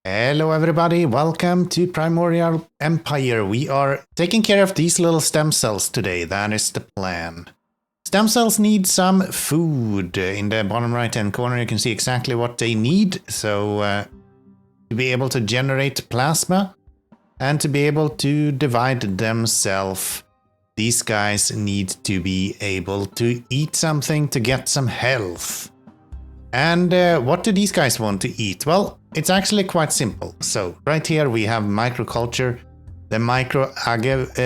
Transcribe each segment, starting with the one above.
Hello everybody, welcome to Primordial Empire. We are taking care of these little stem cells today, that is the plan. Stem cells need some food. In the bottom right hand corner you can see exactly what they need. So to be able to generate plasma and to be able to divide themselves, these guys need to be able to eat something to get some health. And what do these guys want to eat? Well, it's actually quite simple. So right here we have microculture. The microagave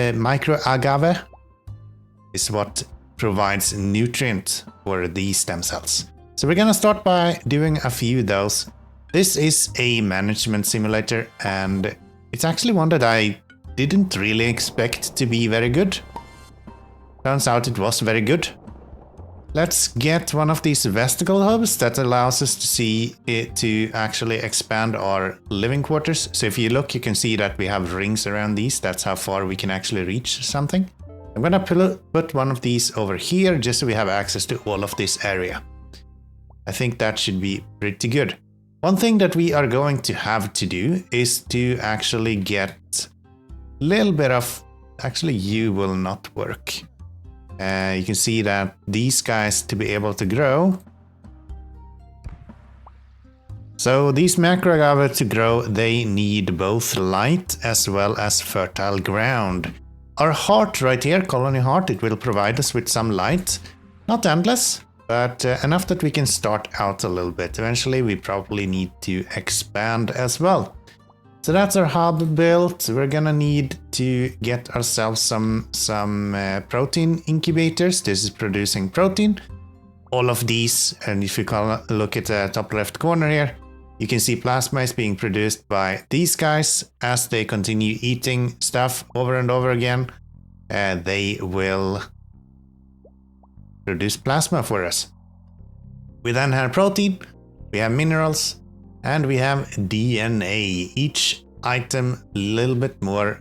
is what provides nutrient for these stem cells. So we're gonna start by doing a few of those. This is a management simulator and it's actually one that I didn't really expect to be very good. Turns out it was very good. Let's get one of these vesicle hubs that allows us to see it to actually expand our living quarters. So if you look, you can see that we have rings around these. That's how far we can actually reach something. I'm gonna put one of these over here just so we have access to all of this area. I think that should be pretty good. One thing that we are going to have to do is to actually get a little bit of... Actually, you will not work. You can see that these guys to be able to grow. So these macroagave to grow, they need both light as well as fertile ground. Our heart right here, colony heart, it will provide us with some light. Not endless, but enough that we can start out a little bit. Eventually we probably need to expand as well. So that's our hub built. We're gonna need to get ourselves some protein incubators. This is producing protein. All of these, and if you look at the top left corner here, you can see plasma is being produced by these guys. As they continue eating stuff over and over again, they will produce plasma for us. We then have protein, we have minerals, and we have DNA. Each item a little bit more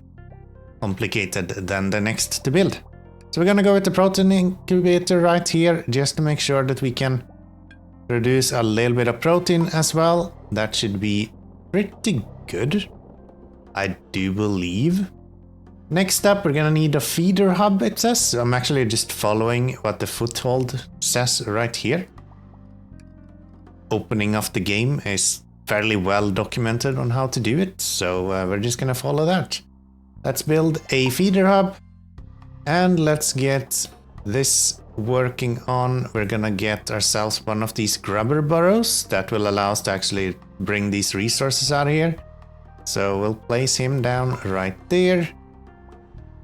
complicated than the next to build. So we're gonna go with the protein incubator right here just to make sure that we can produce a little bit of protein as well. That should be pretty good, I do believe. Next up, we're gonna need a feeder hub, it says. So I'm actually just following what the foothold says right here. Opening of the game is fairly well documented on how to do it, so we're just gonna follow that. Let's build a feeder hub and let's get this working on. We're gonna get ourselves one of these grubber burrows that will allow us to actually bring these resources out of here. So we'll place him down right there.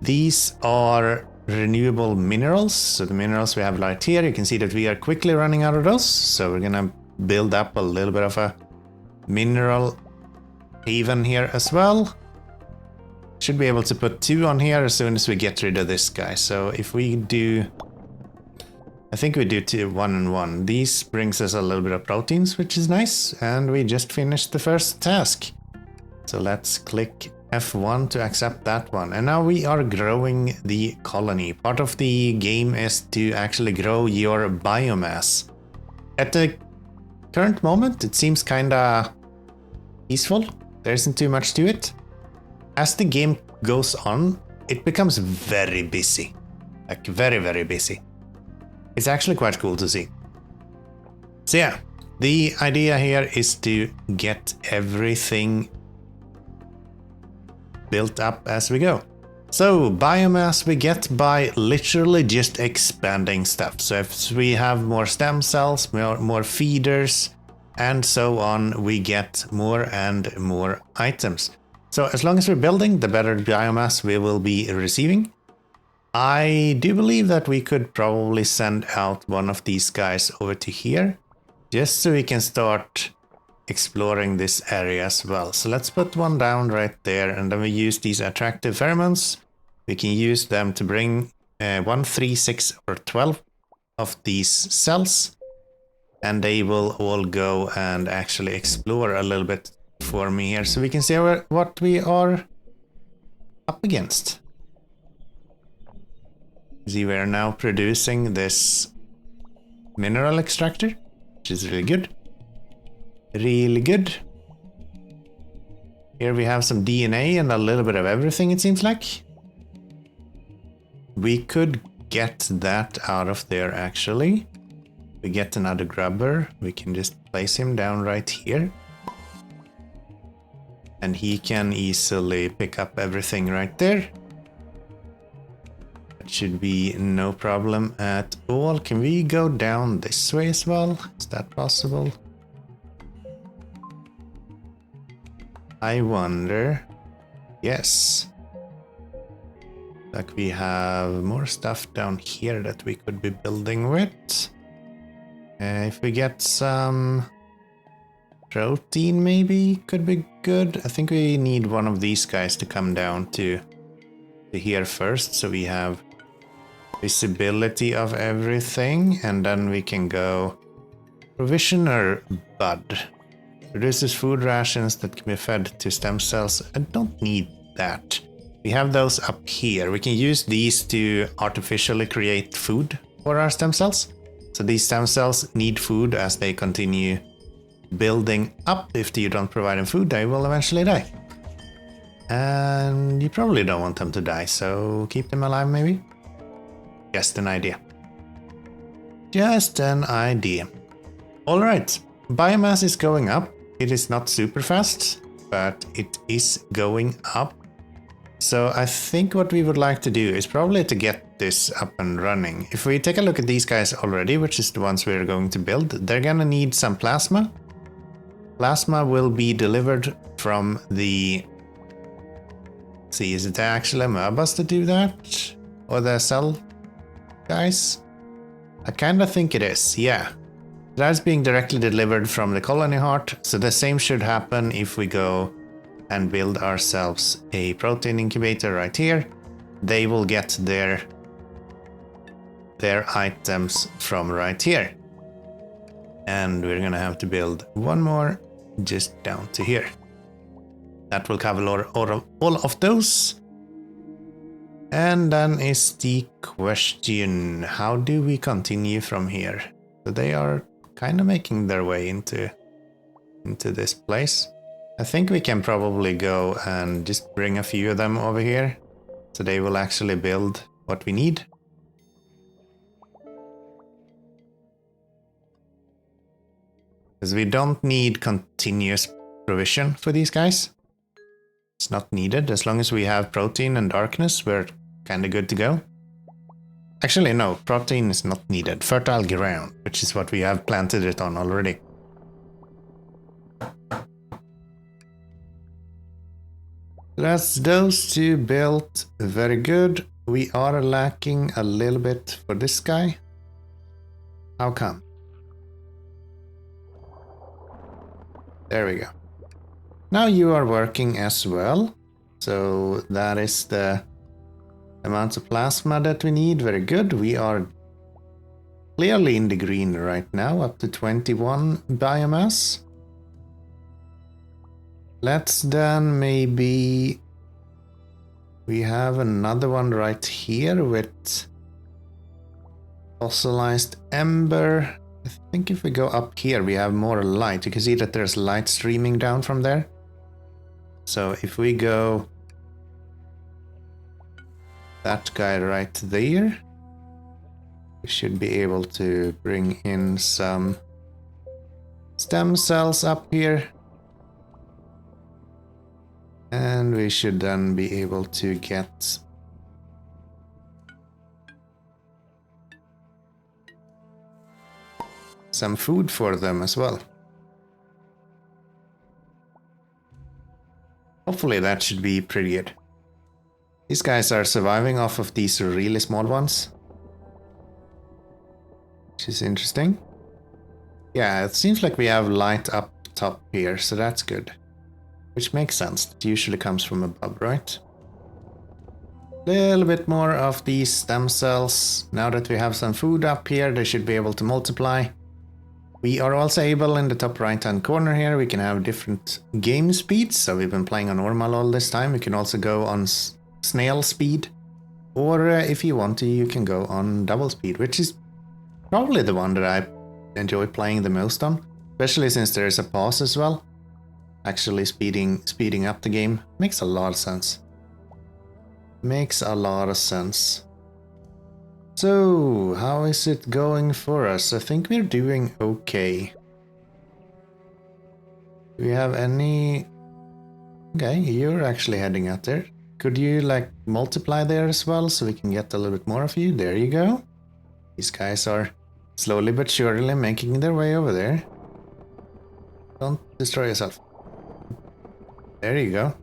These are renewable minerals, so the minerals we have right here, you can see that we are quickly running out of those, so we're gonna build up a little bit of a mineral haven here as well. Should be able to put 2 on here as soon as we get rid of this guy. So if we do, I think we do 2, 1 and 1. These brings us a little bit of proteins, which is nice. And we just finished the first task. So let's click F1 to accept that one. And now we are growing the colony. Part of the game is to actually grow your biomass. At the current moment, it seems kinda peaceful. There isn't too much to it. As the game goes on, it becomes very busy. Like very, very busy. It's actually quite cool to see. So yeah, the idea here is to get everything built up as we go. So biomass we get by literally just expanding stuff. So if we have more stem cells, more feeders, and so on, we get more and more items. So as long as we're building, the better biomass we will be receiving. I do believe that we could probably send out one of these guys over to here, just so we can start exploring this area as well. So let's put one down right there, and then we use these attractive pheromones. We can use them to bring 1, 3, 6, or 12 of these cells, and they will all go and actually explore a little bit for me here, so we can see what we are up against. See, we are now producing this mineral extractor, which is really good. Really good. Here we have some DNA and a little bit of everything, it seems like. We could get that out of there, actually. We get another grubber. We can just place him down right here. And he can easily pick up everything right there. That should be no problem at all. Can we go down this way as well? Is that possible? I wonder. Yes. Like we have more stuff down here that we could be building with. If we get some protein, maybe could be good. I think we need one of these guys to come down to here first, so we have visibility of everything, and then we can go provision or bud. Produces food rations that can be fed to stem cells. I don't need that. We have those up here. We can use these to artificially create food for our stem cells. So these stem cells need food as they continue building up. If you don't provide them food, they will eventually die. And you probably don't want them to die, so keep them alive maybe? Just an idea. Just an idea. Alright, biomass is going up. It is not super fast, but it is going up. So I think what we would like to do is probably to get this up and running. If we take a look at these guys already, which is the ones we're going to build, they're gonna need some plasma. Plasma will be delivered from the... Let's see, is it actually amoebas to do that? Or the cell guys? I kinda think it is, yeah. That's being directly delivered from the colony heart, so the same should happen if we go and build ourselves a protein incubator right here. They will get their items from right here. And we're gonna have to build one more just down to here. That will cover all of those. And then is the question, how do we continue from here? So they are kind of making their way into this place. I think we can probably go and just bring a few of them over here, so they will actually build what we need. Because we don't need continuous provision for these guys. It's not needed. As long as we have protein and darkness, we're kind of good to go. Actually, no, protein is not needed. Fertile ground, which is what we have planted it on already. That's those two built. Very good. We are lacking a little bit for this guy. How come? There we go. Now you are working as well. So that is the amount of plasma that we need. Very good. We are clearly in the green right now, up to 21 biomass. Let's then maybe... We have another one right here with fossilized ember. I think if we go up here, we have more light. You can see that there's light streaming down from there. So if we go that guy right there, we should be able to bring in some stem cells up here. And we should then be able to get some food for them as well. Hopefully that should be pretty good. These guys are surviving off of these really small ones, which is interesting. Yeah, it seems like we have light up top here, so that's good. Which makes sense. It usually comes from above, right? A little bit more of these stem cells. Now that we have some food up here, they should be able to multiply. We are also able in the top right hand corner here, we can have different game speeds. So we've been playing on normal all this time. We can also go on snail speed. Or if you want to, you can go on double speed, which is probably the one that I enjoy playing the most on. Especially since there is a pause as well. actually speeding up the game. Makes a lot of sense. Makes a lot of sense. So, how is it going for us? I think we're doing okay. Do we have any... Okay, you're actually heading out there. Could you, like, multiply there as well so we can get a little bit more of you? There you go. These guys are slowly but surely making their way over there. Don't destroy yourself. There you go.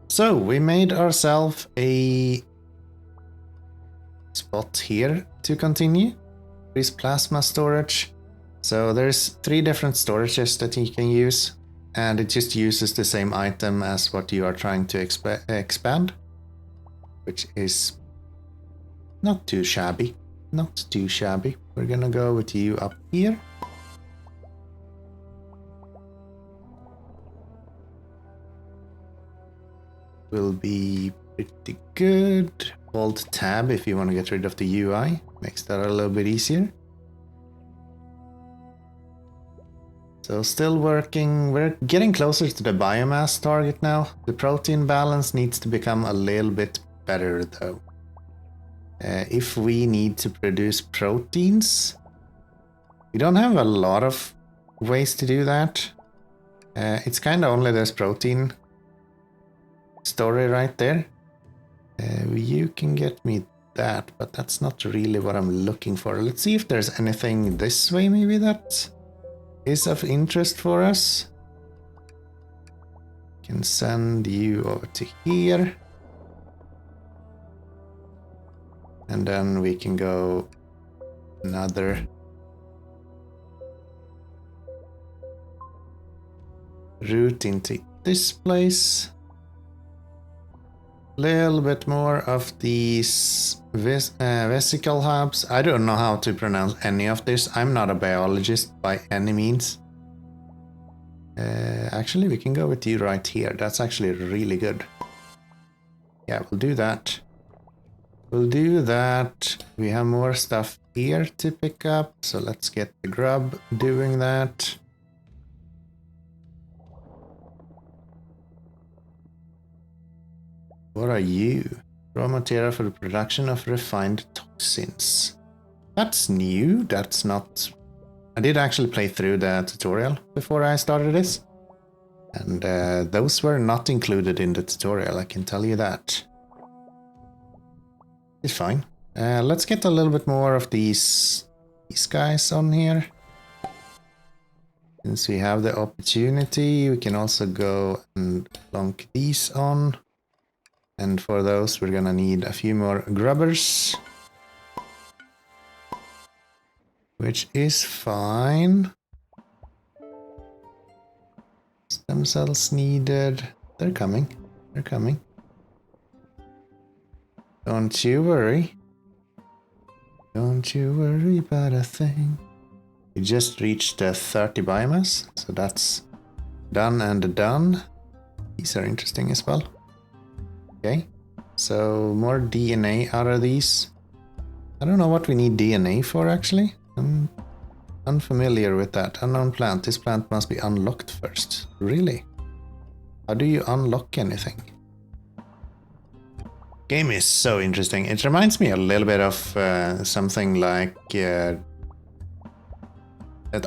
So, we made ourselves a spot here to continue. There's plasma storage. So there's 3 different storages that you can use, and it just uses the same item as what you are trying to expand, which is not too shabby. Not too shabby. We're gonna go with you up here. Will be pretty good. Hold tab if you want to get rid of the UI. Makes that a little bit easier. So still working. We're getting closer to the biomass target now. The protein balance needs to become a little bit better though. If we need to produce proteins, we don't have a lot of ways to do that. It's kind of only this protein story right there. You can get me that, but that's not really what I'm looking for. Let's see if there's anything this way maybe that is of interest for us. Can send you over to here. And then we can go another route into this place. Little bit more of these vesicle hubs. I don't know how to pronounce any of this. I'm not a biologist by any means. Actually, we can go with you right here. That's actually really good. Yeah, we'll do that. We'll do that. We have more stuff here to pick up, so let's get the grub doing that. What are you? Raw material for the production of refined toxins. That's new. That's not... I did actually play through the tutorial before I started this. And those were not included in the tutorial, I can tell you that. It's fine. Let's get a little bit more of these guys on here. Since we have the opportunity, we can also go and plonk these on. And for those, we're gonna need a few more grubbers. Which is fine. Stem cells needed. They're coming. They're coming. Don't you worry. Don't you worry about a thing. We just reached 30 biomass, so that's done and done. These are interesting as well. Okay, so more DNA out of these. I don't know what we need DNA for actually. I'm unfamiliar with that. Unknown plant. This plant must be unlocked first. Really? How do you unlock anything? Game is so interesting. It reminds me a little bit of something like that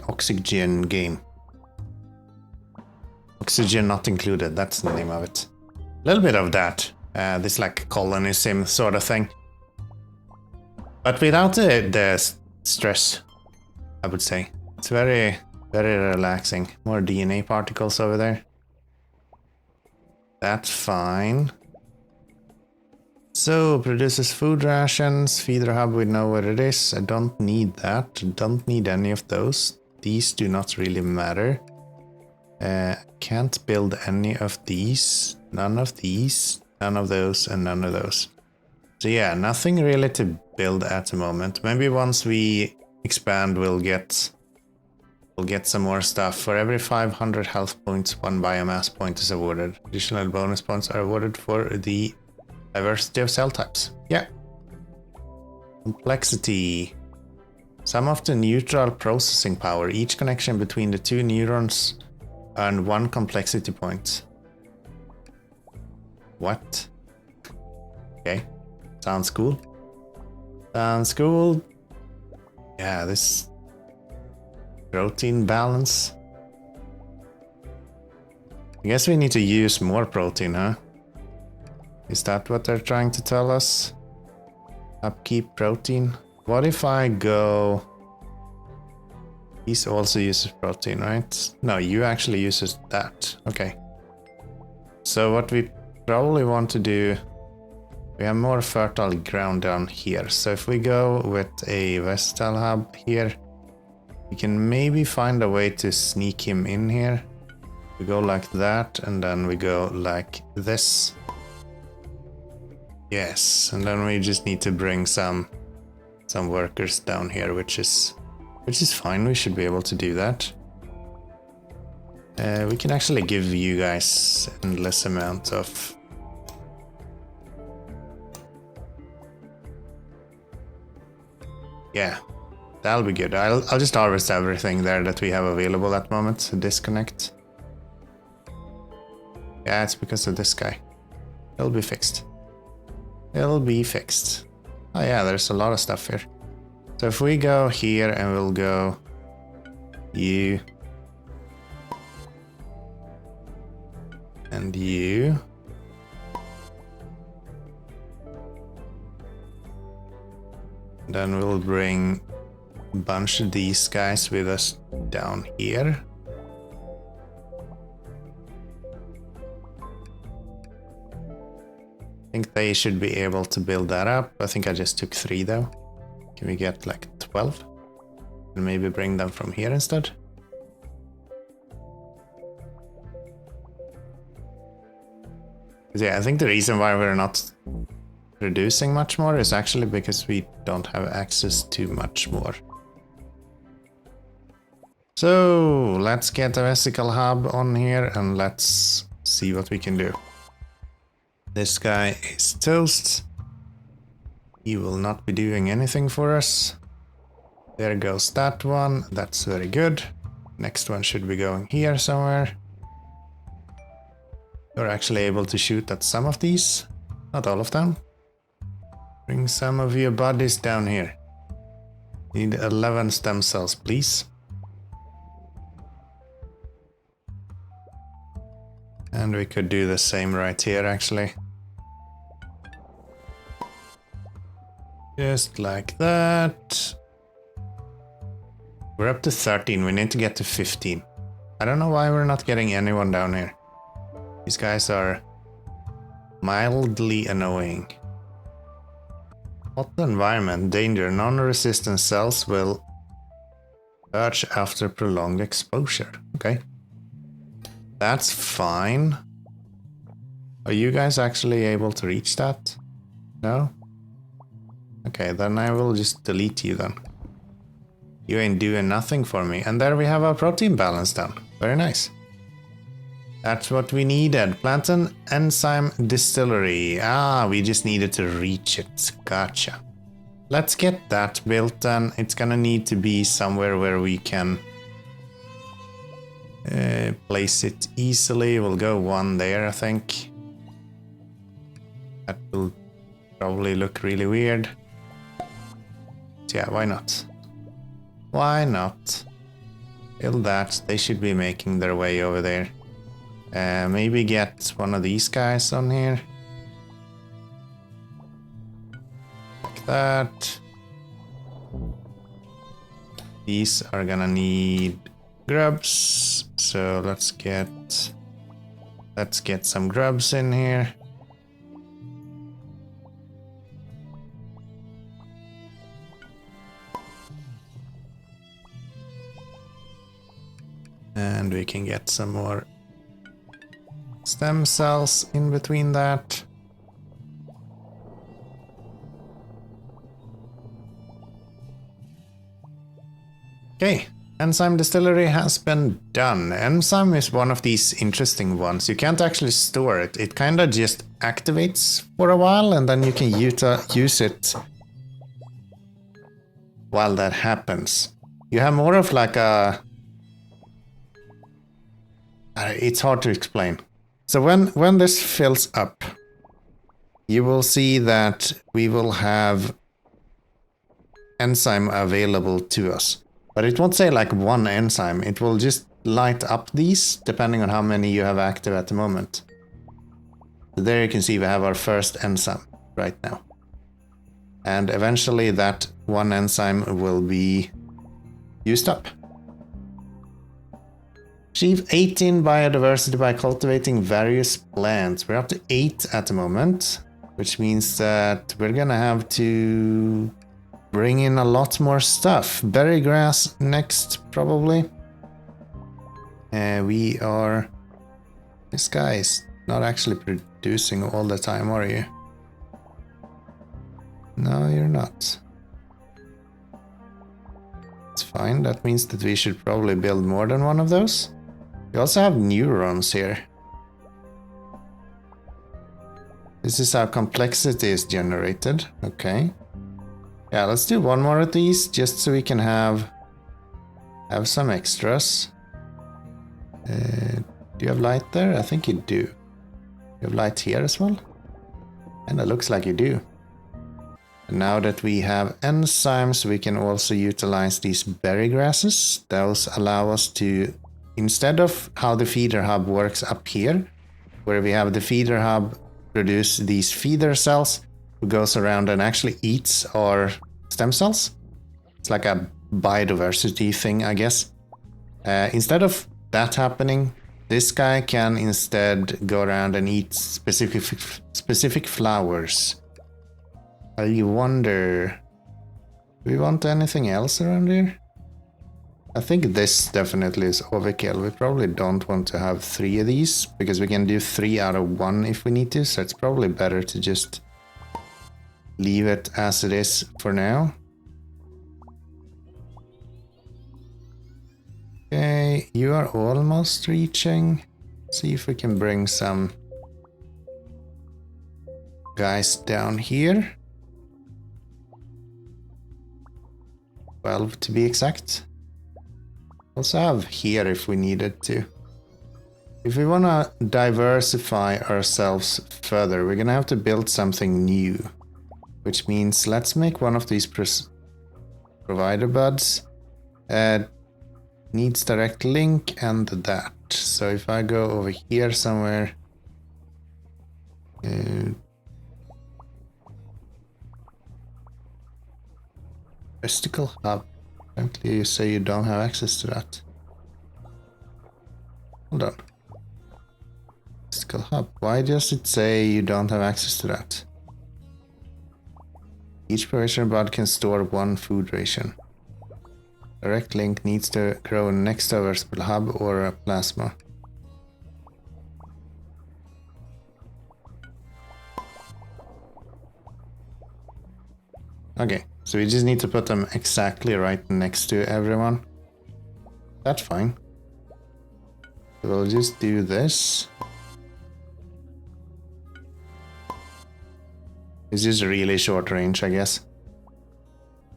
Oxygen game. Oxygen not included, that's the name of it. A little bit of that. This like colony sim sort of thing. But without the stress, I would say. It's very, very relaxing. More DNA particles over there. That's fine. So, produces food rations, feeder hub, we know what it is. I don't need that. Don't need any of those. These do not really matter. Can't build any of these. None of these. None of those and none of those. So yeah, nothing really to build at the moment. Maybe once we expand we'll get some more stuff. For every 500 health points, 1 biomass point is awarded. Additional bonus points are awarded for the diversity of cell types. Yeah. Complexity. Sum of the neutral processing power. Each connection between the two neurons earn 1 complexity point. What? Okay, sounds cool. Sounds cool. Yeah, this protein balance. I guess we need to use more protein, huh? Is that what they're trying to tell us? Upkeep protein. What if I go... He's also uses protein, right? No, you actually uses that. Okay. So what we probably want to do... We have more fertile ground down here. So if we go with a versatile hub here, we can maybe find a way to sneak him in here. We go like that, and then we go like this. Yes, and then we just need to bring some workers down here, which is fine. We should be able to do that. We can actually give you guys endless amount of... Yeah, that'll be good. I'll just harvest everything there that we have available at the moment. Disconnect. Yeah, it's because of this guy. It'll be fixed. It'll be fixed. Oh yeah, there's a lot of stuff here. So if we go here and we'll go you and you. Then we'll bring a bunch of these guys with us down here. I think they should be able to build that up. I think I just took 3 though. Can we get like 12? And maybe bring them from here instead? Yeah, I think the reason why we're not reducing much more is actually because we don't have access to much more. So let's get a vesicle hub on here and let's see what we can do. This guy is toast. He will not be doing anything for us. There goes that one. That's very good. Next one should be going here somewhere. You're actually able to shoot at some of these. Not all of them. Bring some of your bodies down here. Need 11 stem cells, please. And we could do the same right here, actually. Just like that. We're up to 13. We need to get to 15. I don't know why we're not getting anyone down here. These guys are mildly annoying. Hot environment, danger, non-resistant cells will purge after prolonged exposure. Okay. That's fine. Are you guys actually able to reach that? No? Okay, then I will just delete you then. You ain't doing nothing for me. And there we have our protein balance done. Very nice. That's what we needed. Plant an enzyme distillery. Ah, we just needed to reach it. Gotcha. Let's get that built then. It's gonna need to be somewhere where we can place it easily. We'll go 1 there, I think. That will probably look really weird. Yeah, why not? Why not? Build that. They should be making their way over there. Maybe get one of these guys on here. Like that. These are gonna need grubs. So let's get some grubs in here. And we can get some more stem cells in between that. Okay, enzyme distillery has been done. Enzyme is one of these interesting ones. You can't actually store it. It kind of just activates for a while and then you can use it while that happens. You have more of like a It's hard to explain. So when this fills up, you will see that we will have enzyme available to us. But it won't say like one enzyme. It will just light up these depending on how many you have active at the moment. So there you can see we have our first enzyme right now. And eventually that one enzyme will be used up. Achieve 18 biodiversity by cultivating various plants. We're up to 8 at the moment, which means that we're gonna have to bring in a lot more stuff. Berry grass next, probably. This guy is not actually producing all the time, are you? No, you're not. It's fine, that means that we should probably build more than one of those. We also have neurons here. This is how complexity is generated. Okay. Yeah, let's do one more of these just so we can have some extras. Do you have light there? I think you do. You have light here as well? And it looks like you do. And now that we have enzymes, we can also utilize these berry grasses. Those allow us to, instead of how the feeder hub works up here, where we have the feeder hub produce these feeder cells, who goes around and actually eats our stem cells. It's like a biodiversity thing, I guess. Instead of that happening, this guy can instead go around and eat specific flowers. I wonder, do we want anything else around here? I think this definitely is overkill. We probably don't want to have 3 of these, because we can do 3 out of 1 if we need to, so it's probably better to just leave it as it is for now. Okay, you are almost reaching. See if we can bring some guys down here. 12 to be exact. Also have here if we needed to. If we want to diversify ourselves further, we're gonna have to build something new. Which means let's make one of these provider buds. Needs direct link and that. So if I go over here somewhere. Mystical hub. Apparently you say you don't have access to that. Hold on. Mystical hub. Why does it say you don't have access to that? Each provision bud can store 1 food ration. Direct link needs to grow next to a versatile hub or a plasma. Okay, so we just need to put them exactly right next to everyone. That's fine. So we'll just do this. This is really short range, I guess.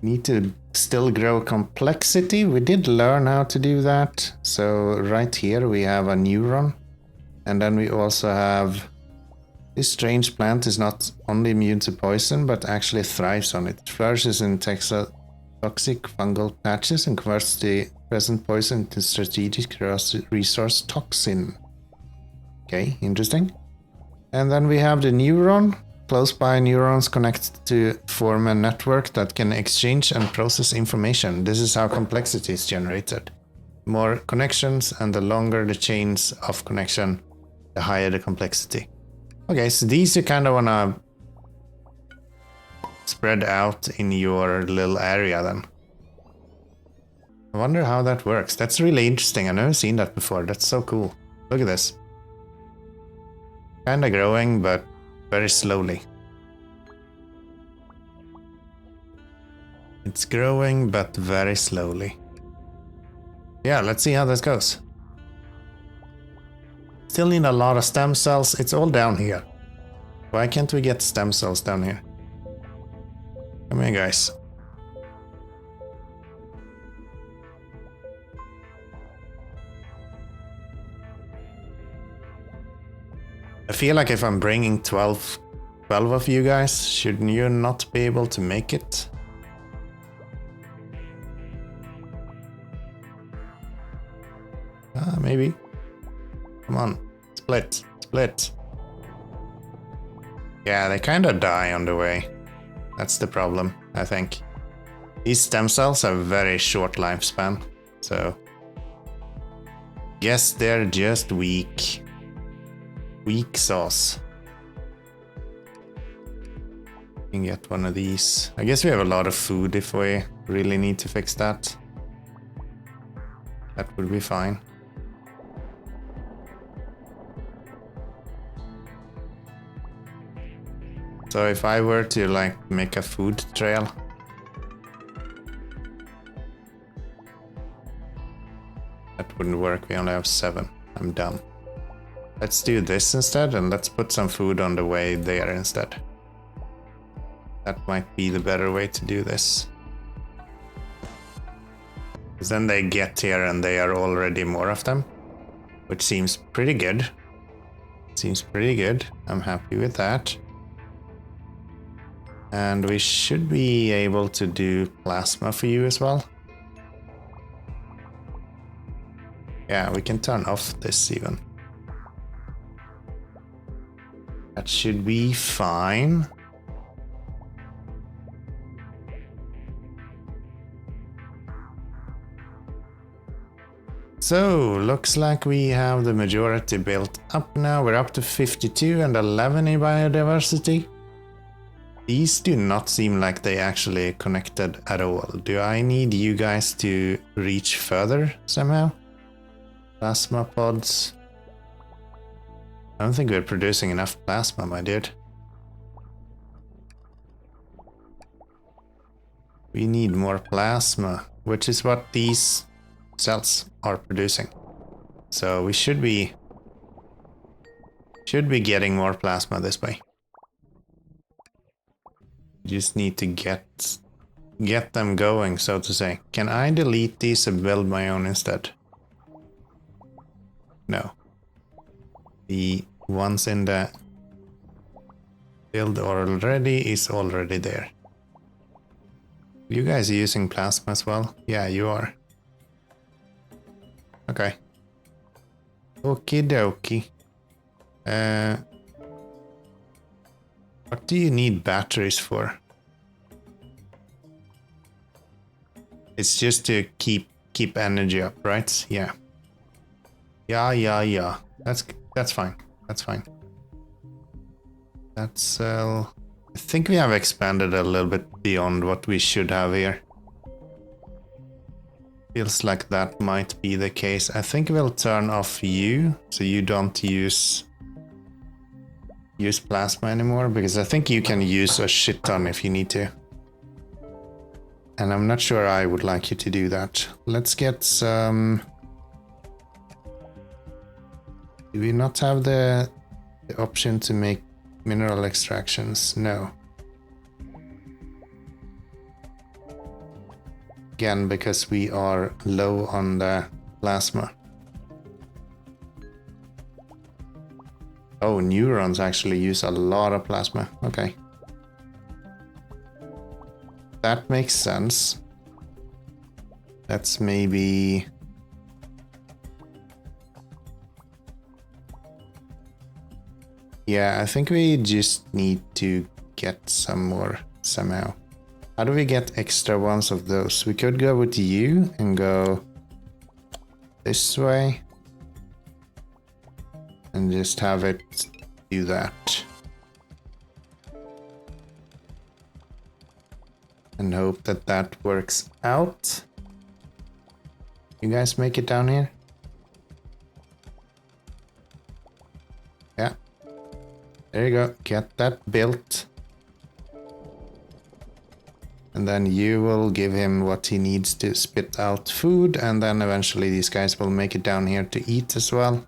Need to still grow complexity. We did learn how to do that. So right here we have a neuron. And then we also have this strange plant is not only immune to poison, but actually thrives on it. It flourishes in toxic fungal patches and converts the present poison into strategic resource toxin. Okay, interesting. And then we have the neuron. Close by neurons connect to form a network that can exchange and process information. This is how complexity is generated. More connections, and the longer the chains of connection, the higher the complexity. Okay, so these you kind of want to spread out in your little area then. I wonder how that works. That's really interesting. I've never seen that before. That's so cool. Look at this. Kind of growing, but very slowly. It's growing, but very slowly. Yeah, let's see how this goes. Still need a lot of stem cells. It's all down here. Why can't we get stem cells down here? Come here, guys. I feel like if I'm bringing 12 of you guys, shouldn't you not be able to make it? Maybe. Come on, split, split. Yeah, they kind of die on the way. That's the problem, I think. These stem cells have very short lifespan, so... Guess they're just weak. Weak sauce. You can get one of these. I guess we have a lot of food if we really need to fix that. That would be fine. So if I were to like make a food trail, that wouldn't work. We only have 7. I'm done. Let's do this instead, and let's put some food on the way there instead. That might be the better way to do this. Because then they get here and they are already more of them, which seems pretty good. Seems pretty good. I'm happy with that. And we should be able to do plasma for you as well. Yeah, we can turn off this even. That should be fine. So, looks like we have the majority built up now. We're up to 52 and 11 in biodiversity. These do not seem like they actually connected at all. Do I need you guys to reach further somehow? Plasma pods. I don't think we're producing enough plasma, my dude. We need more plasma, which is what these cells are producing. So we should be getting more plasma this way. Just need to get them going, so to say. Can I delete these and build my own instead? No. The ones in the build already is already there. You guys are using plasma as well? Yeah, you are. Okay. Okie dokie. What do you need batteries for? It's just to keep energy up, right? Yeah. Yeah. That's fine. That's fine. That's I think we have expanded a little bit beyond what we should have here. Feels like that might be the case. I think we'll turn off you, so you don't use plasma anymore, because I think you can use a shit ton if you need to. And I'm not sure I would like you to do that. Let's get some... Do we not have the option to make mineral extractions? No. Again, because we are low on the plasma. Oh, neurons actually use a lot of plasma. Okay. That makes sense. Let's maybe... Yeah, I think we just need to get some more somehow. How do we get extra ones of those? We could go with you and go this way. And just have it do that. And hope that that works out. You guys make it down here? Yeah. There you go. Get that built. And then you will give him what he needs to spit out food. And then eventually these guys will make it down here to eat as well.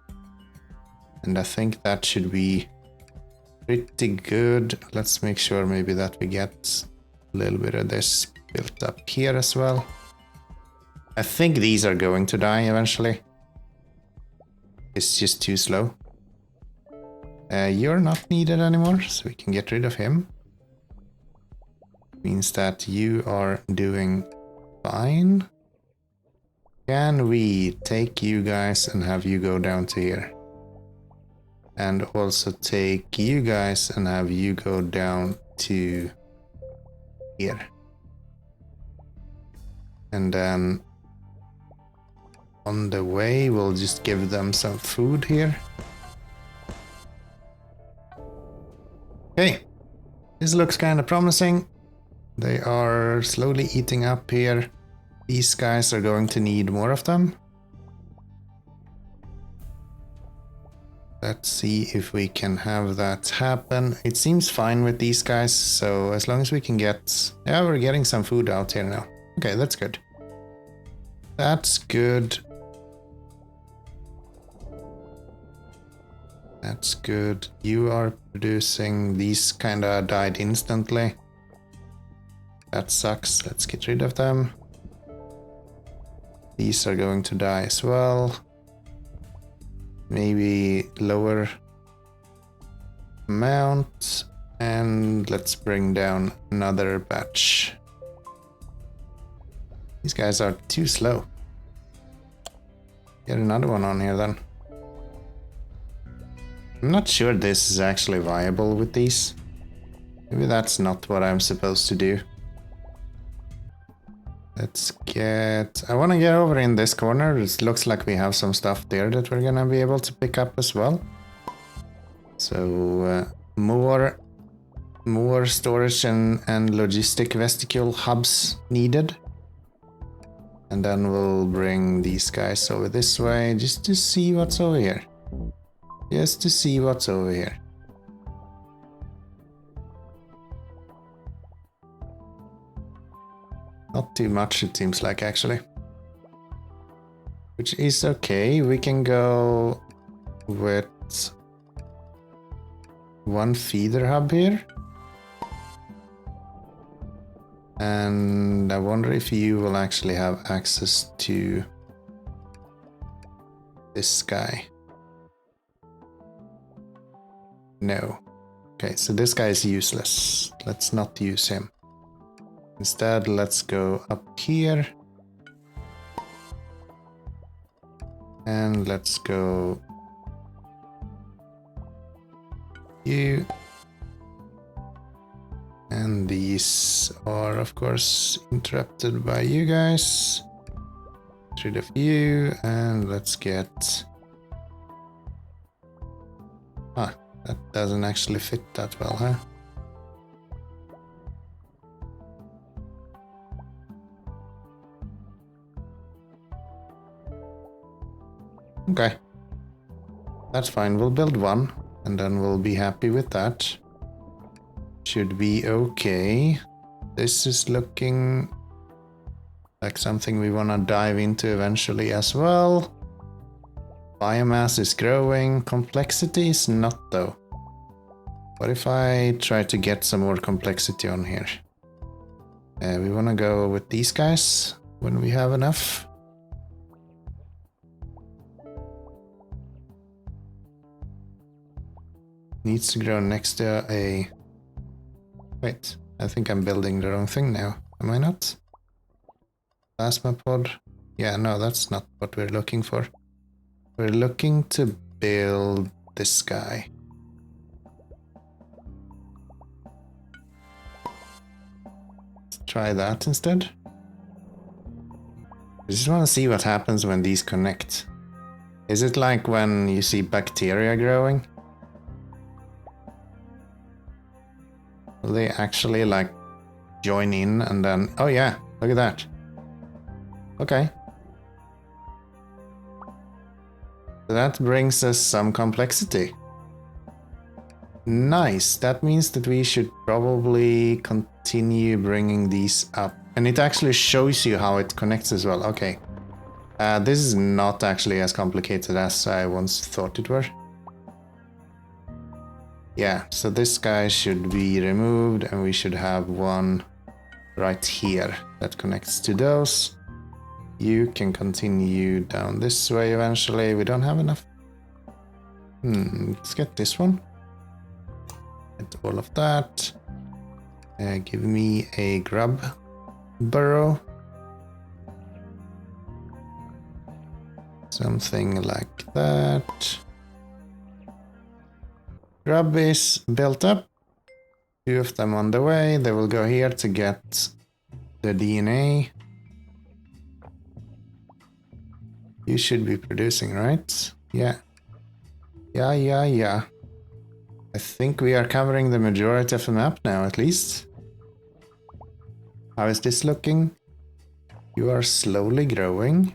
And I think that should be pretty good. Let's make sure maybe that we get a little bit of this built up here as well. I think these are going to die eventually. It's just too slow. You're not needed anymore, so we can get rid of him. Means that you are doing fine. Can we take you guys and have you go down to here? And also take you guys and have you go down to here. And then on the way, we'll just give them some food here. Okay, this looks kind of promising. They are slowly eating up here. These guys are going to need more of them. Let's see if we can have that happen. It seems fine with these guys, so as long as we can get... Yeah, we're getting some food out here now. Okay, that's good. That's good. That's good. You are producing... These kinda died instantly. That sucks. Let's get rid of them. These are going to die as well. Maybe lower amount. And let's bring down another batch. These guys are too slow. Get another one on here then. I'm not sure this is actually viable with these. Maybe that's not what I'm supposed to do. Let's get... I want to get over in this corner. It looks like we have some stuff there that we're gonna be able to pick up as well. So more storage and logistic vestibule hubs needed. And then we'll bring these guys over this way just to see what's over here. Just to see what's over here. Not too much, it seems like, actually. Which is okay. We can go with one feeder hub here. And I wonder if you will actually have access to this guy. No. Okay, so this guy is useless. Let's not use him. Instead, let's go up here. And let's go you. And these are, of course, interrupted by you guys. Get rid of you, and let's get... Ah, that doesn't actually fit that well, huh? Okay. That's fine, we'll build one, and then we'll be happy with that. Should be okay. This is looking like something we want to dive into eventually as well. Biomass is growing. Complexity is not, though. What if I try to get some more complexity on here? We want to go with these guys when we have enough. Needs to grow next to a... Wait, I think I'm building the wrong thing now. Am I not? Plasma pod? Yeah, no, that's not what we're looking for. We're looking to build this guy. Let's try that instead. I just want to see what happens when these connect. Is it like when you see bacteria growing? Will they actually like join in and then... Oh yeah, look at that. Okay. So that brings us some complexity. Nice. That means that we should probably continue bringing these up. And it actually shows you how it connects as well. Okay. This is not actually as complicated as I once thought it were. Yeah, so this guy should be removed and we should have one right here that connects to those. You can continue down this way eventually. We don't have enough. Let's get this one. Get all of that. Give me a grub burrow. Something like that. Grub is built up. 2 of them on the way. They will go here to get the DNA. You should be producing, right? Yeah. Yeah. I think we are covering the majority of the map now, at least. How is this looking? You are slowly growing.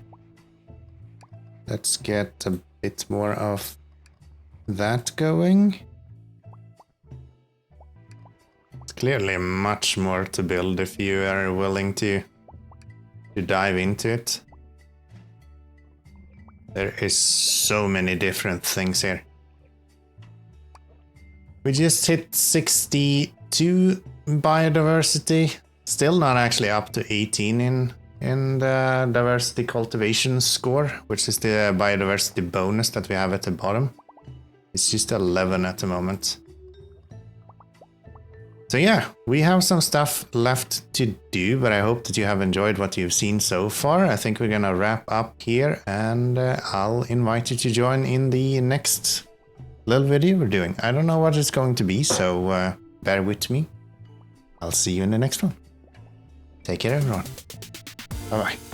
Let's get a bit more of that going. It's clearly much more to build if you are willing to dive into it. There is so many different things here. We just hit 62 biodiversity. Still not actually up to 18 in the diversity cultivation score, which is the biodiversity bonus that we have at the bottom. It's just 11 at the moment. So yeah, we have some stuff left to do, but I hope that you have enjoyed what you've seen so far. I think we're gonna wrap up here, and I'll invite you to join in the next little video we're doing. I don't know what it's going to be, so bear with me. I'll see you in the next one. Take care, everyone. Bye-bye.